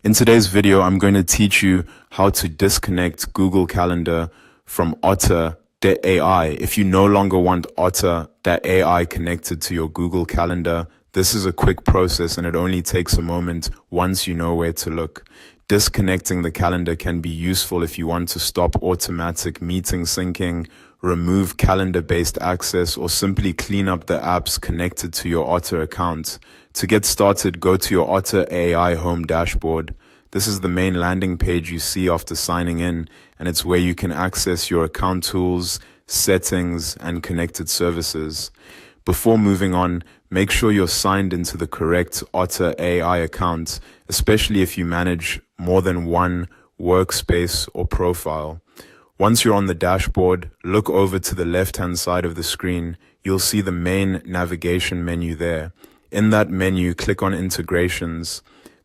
In today's video, I'm going to teach you how to disconnect Google Calendar from Otter.ai. If you no longer want Otter.ai connected to your Google Calendar, this is a quick process and it only takes a moment once you know where to look. Disconnecting the calendar can be useful if you want to stop automatic meeting syncing, remove calendar-based access, or simply clean up the apps connected to your Otter account. To get started, go to your Otter.ai home dashboard. This is the main landing page you see after signing in, and it's where you can access your account tools, settings, and connected services. Before moving on, make sure you're signed into the correct Otter.ai account, especially if you manage more than one workspace or profile. Once you're on the dashboard, look over to the left-hand side of the screen. You'll see the main navigation menu there. In that menu, click on Integrations.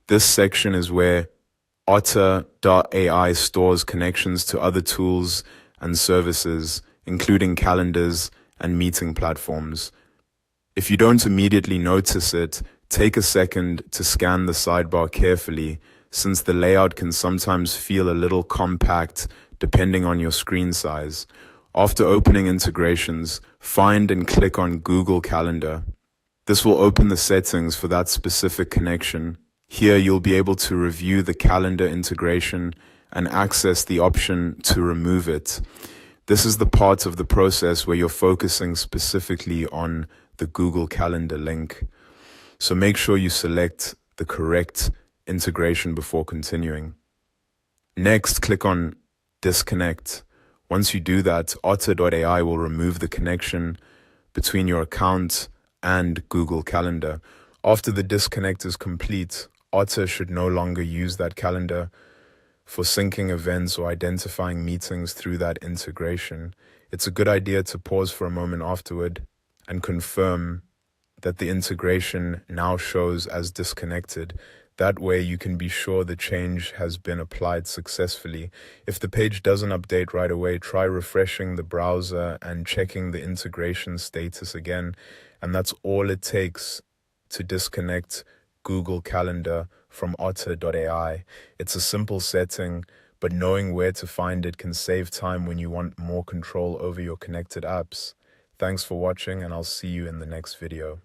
This section is where Otter.ai stores connections to other tools and services, including calendars and meeting platforms. If you don't immediately notice it, take a second to scan the sidebar carefully, since the layout can sometimes feel a little compact depending on your screen size. After opening Integrations, find and click on Google Calendar. This will open the settings for that specific connection. Here you'll be able to review the calendar integration and access the option to remove it. This is the part of the process where you're focusing specifically on the Google Calendar link. So make sure you select the correct integration before continuing. Next, click on Disconnect. Once you do that, Otter.ai will remove the connection between your account and Google Calendar. After the disconnect is complete, Otter should no longer use that calendar for syncing events or identifying meetings through that integration. It's a good idea to pause for a moment afterward and confirm that the integration now shows as disconnected. That way you can be sure the change has been applied successfully. If the page doesn't update right away, try refreshing the browser and checking the integration status again. And that's all it takes to disconnect Google Calendar from Otter.ai. It's a simple setting, but knowing where to find it can save time when you want more control over your connected apps. Thanks for watching, and I'll see you in the next video.